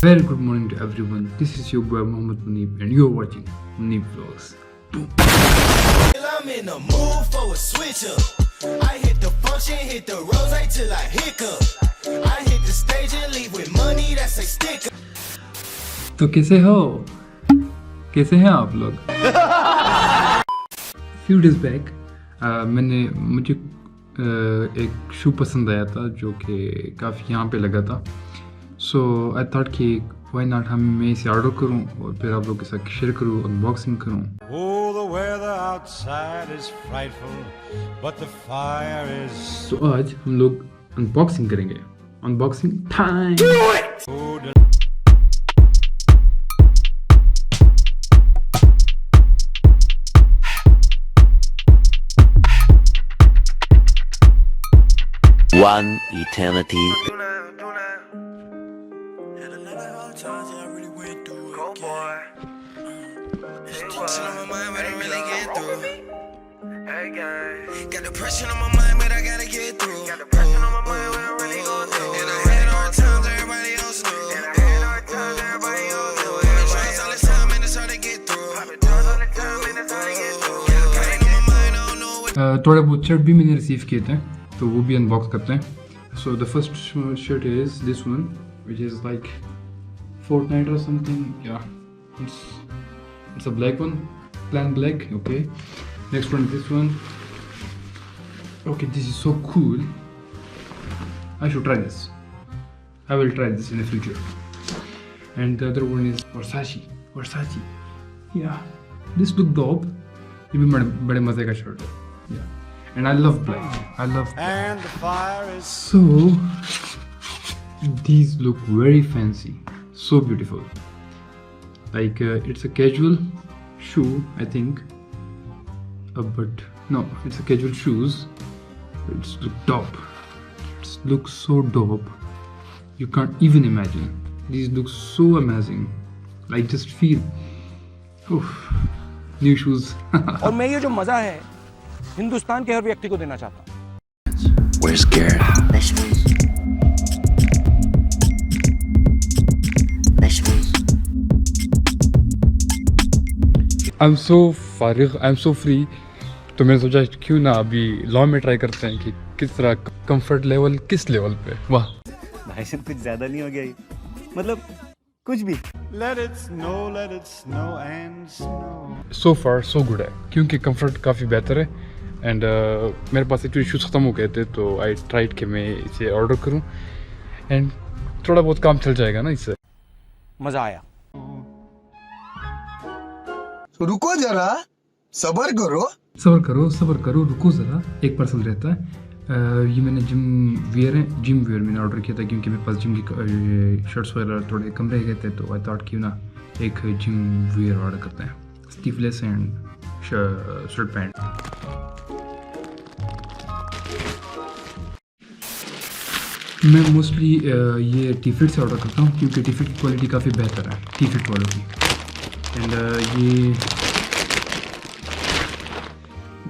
Very good morning to everyone. This is your boy Muneeb and you're watching Muneebvlogs. I'm in the mood for a switch up. I hit the function, hit the rose till I hiccup. I hit the stage and leave with money that's a sticker. तो कैसे हो? कैसे हैं आप लोग? Few days back मुझे एक शू पसंद आया था जो कि काफ़ी यहाँ पे लगा था. सो आई थॉट कि व्हाई नॉट मैं इसे ऑर्डर करूं और फिर आप लोग के साथ शेयर करूं, अनबॉक्सिंग करूं. तो आज हम लोग अनबॉक्सिंग करेंगे. Unboxing time. One eternity. Got depression on my mind, but I gotta get through. Got depression on my mind, but I really go through. And I had hard times, everybody else knew. And I had hard times, everybody else knew. I've been trying all this time, and it's hard to get through. I've been trying all this time, and it's hard to get through. Got pain on my mind, I don't know what. थोड़े बहुत shirt भी मैंने receive किए थे, तो वो भी unbox करते हैं. So the first shirt is this one, which is like Fortnite or something. Yeah, it's a black one, plain black. Okay. Next one, this one. Okay, this is so cool. I should try this. I will try this in the future. And the other one is Versace. Yeah, this look dope. ये भी बड़े मजे का shirt है. Yeah. And I love black. And the fire is so. These look very fancy, so beautiful. Like it's a casual shoe, I think. But no, it's a casual shoes. It's look dope. It looks so dope. You can't even imagine. These look so amazing. Like just feel. Oof. New shoes. और मैं ये जो मजा है हिंदुस्तान के हर व्यक्ति को देना चाहता हूँ. We're scared. I'm so फारिग, I'm so free. तो मैंने सोचा क्यों ना अभी लॉ में ट्राई करते हैं कि किस तरह कंफर्ट लेवल किस लेवल पे. वाह भाई साहब कुछ ज्यादा नहीं हो गया ये? मतलब कुछ भी. Let it snow and snow. So far so good है क्योंकि कंफर्ट काफ़ी बेहतर है. एंड मेरे पास एक्चुअली शूज़ ख़त्म हो गए थे तो आई ट्राइड कि मैं इसे ऑर्डर करूं एंड थोड़ा बहुत काम चल जाएगा ना इससे. मजा आया. तो रुको जरा, सबर करो, रुको ज़रा. एक पर्सन रहता है. ये मैंने जिम वेयर मैंने ऑर्डर किया था क्योंकि मेरे पास जिम की शर्ट्स वगैरह थोड़े कम रह गए थे. तो आई थॉट क्यों ना एक जिम वेयर ऑर्डर करते हैं. Sleeveless and shirt pant. मैं मोस्टली ये टी-फिट से ऑर्डर करता हूँ क्योंकि टी-फिट की क्वालिटी काफ़ी बेहतर है टी-फिट वालों की. एंड ये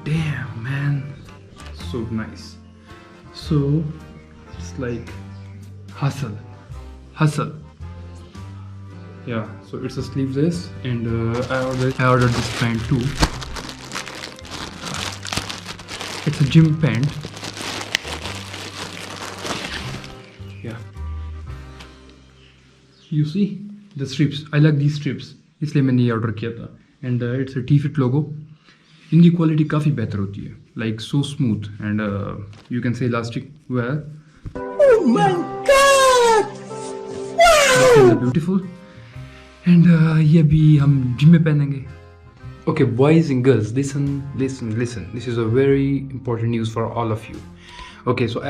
dam man so nice. So it's like hustle. Yeah, so it's a sleeveless and I ordered this pant too. It's a gym pant. Yeah, you see the strips. I like these strips, इसलिए मैंने ये order किया था. And it's a T fit logo. इनकी quality काफ़ी बेहतर होती है, like so smooth and you can say elastic wear. Oh my god, beautiful. And ये भी हम जिम में पहनेंगे. Okay, boys and girls, listen. This is a very important news for all of you. Okay, so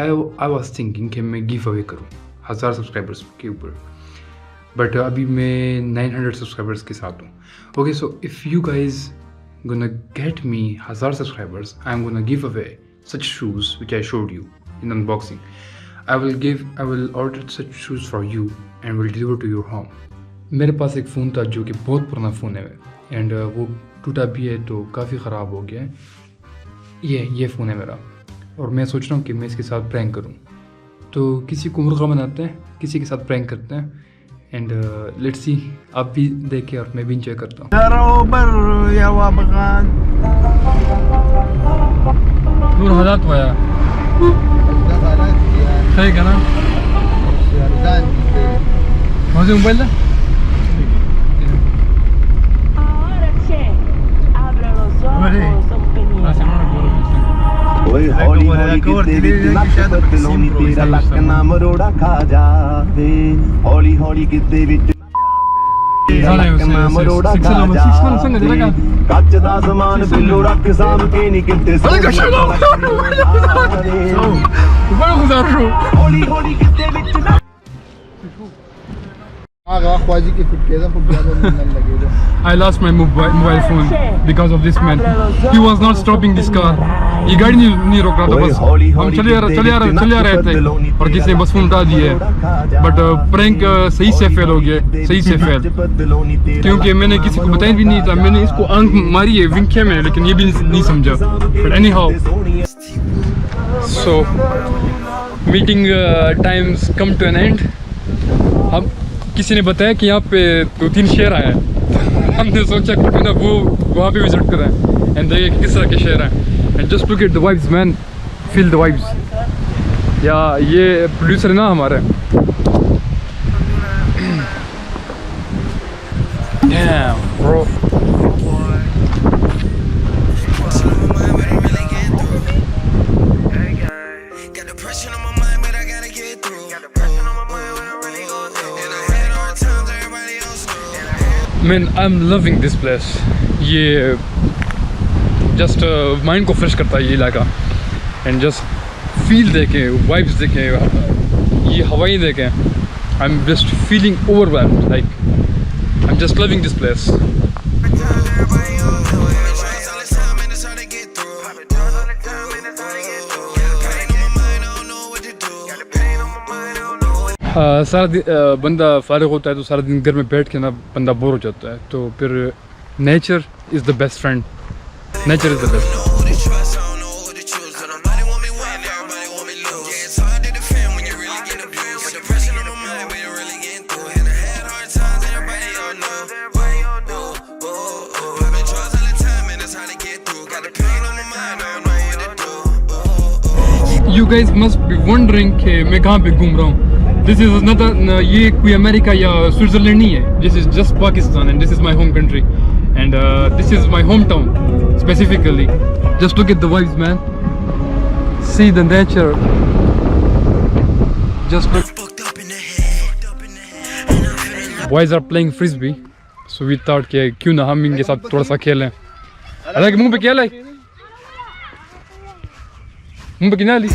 I was thinking कि मैं give away करूँ 1000 subscribers के ऊपर. बट अभी मैं 900 सब्सक्राइबर्स के साथ हूँ. Okay, so if you guys gonna get me 1000 subscribers, I'm gonna give away such shoes which I showed you in unboxing. I will order such shoes for you and will deliver to your home. मेरे पास एक phone था जो कि बहुत पुराना phone है and वो टूटा भी है तो काफ़ी ख़राब हो गया है. ये फ़ोन है मेरा और मैं सोच रहा हूँ कि मैं इसके साथ प्रैंक करूँ. तो किसी को मुर्गा बनाते हैं, किसी के साथ प्रैंक करते हैं एंड लेट्स सी, आप भी देखें और मैं भी इंजॉय करता हूँ। दूर हालात हुआ सही क्या ना मुझे मोबाइल है ਓਏ ਹੌਲੀ ਹੌਲੀ ਕਿਤੇ ਵਿੱਚ ਲੱਕ ਬਦਲੋਣੀ ਤੇਰਾ ਲੱਕ ਨਾ ਮਰੋੜਾ ਖਾ ਜਾਵੇ ਹੌਲੀ ਹੌਲੀ ਕਿਤੇ ਵਿੱਚ ਲੱਕ ਨਾ ਮਰੋੜਾ ਖਾ ਜਾਵੇ ਕੱਚ ਦਾ ਸਮਾਨ ਬਿੱਲੋ ਰੱਖ ਸਾਂਭ ਕੇ ਨਹੀਂ ਕਿਤੇ ਹੌਲੀ ਹੌਲੀ ਕਿਤੇ ਵਿੱਚ I lost my mobile phone because of this man. He was not stopping this car. ये गाड़ी नहीं रोक रहा था, बस हम चले आ रहे थे और किसी ने बस फोन उठा दिया है। बट प्रैंक सही से फेल हो गया, सही से फेल, क्योंकि मैंने किसी को बताया भी नहीं था। मैंने इसको आंख मारी है, विंक किया मैंने, लेकिन ये भी नहीं समझा। But anyhow, so meeting times come to an end. हम किसी ने बताया कि यहाँ पे 2-3 शेर आए हैं, हमने सोचा कि ना वो वहाँ पे विजिट करें एंड देखिए किस तरह के शेर हैं। And just look at the vibes man, feel the vibes. या ये प्रोड्यूसर है ना हमारे, damn bro। Man, I'm loving this place. ये जस्ट माइंड को फ्रेश करता है ये इलाका। एंड जस्ट फील देखें, वाइब्स देखें, ये हवाएं देखें। I am just feeling overwhelmed, like I am just loving this place. सारा दिन बंदा फारिग होता है तो सारा दिन घर में बैठ के ना बंदा बोर हो जाता है, तो फिर nature is the best friend. Nature is the best. You guys must be wondering कि मैं कहाँ पे घूम रहा हूँ। This is another, ये कोई अमेरिका या स्विट्ज़रलैंड नहीं है। This is just Pakistan and this is my home country and this is my hometown specifically. Just look at the vibes, man. See the nature. Just look. Boys are playing frisbee, so we thought कि क्यों ना हम इनके साथ थोड़ा सा खेलें। अलग मुंह पे क्या लाई? मुंह पे कितना ली?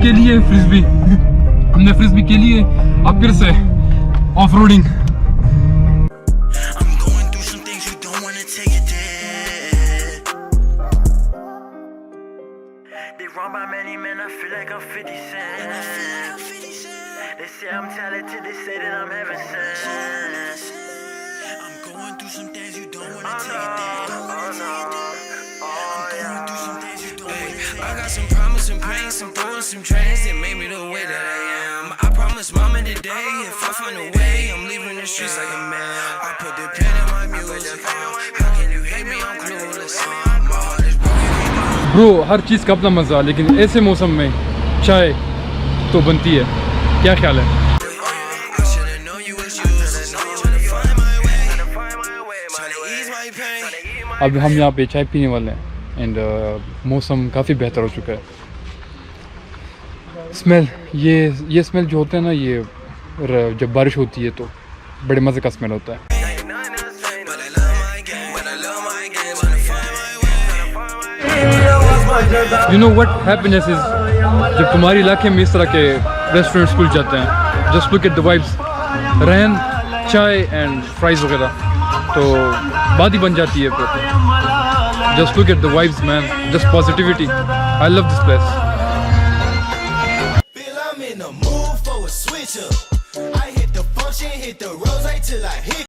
के लिए फ्रिस्बी हमने फ्रिस्बी के लिए अब फिर से off roading. I got some promise and pain, some throwing some trains that made me the way that I am. I promised mama today, if I find a way, I'm leaving the streets like a man. I put the pen in my music. How can you hate me? I'm clueless. My heart is broken. Bro, हर चीज़ का अपना मज़ा, लेकिन ऐसे मौसम में चाय तो बनती है। क्या ख्याल है? अब हम यहाँ पे चाय पीने वाले हैं एंड मौसम काफ़ी बेहतर हो चुका है। स्मेल, ये स्मेल जो होता है ना, ये जब बारिश होती है तो बड़े मज़े का स्मेल होता है। You know what happiness is? जब तुम्हारे इलाके में इस तरह के रेस्टोरेंट्स खुल जाते हैं, just look at the vibes, रहन, चाय एंड फ्राइज़ वगैरह, तो बात ही बन जाती है फिर। Just look at the vibes, man. Just positivity. I love this place. Bill, I'm in the mood for a switch up. I hit the function, hit the rose till I hit.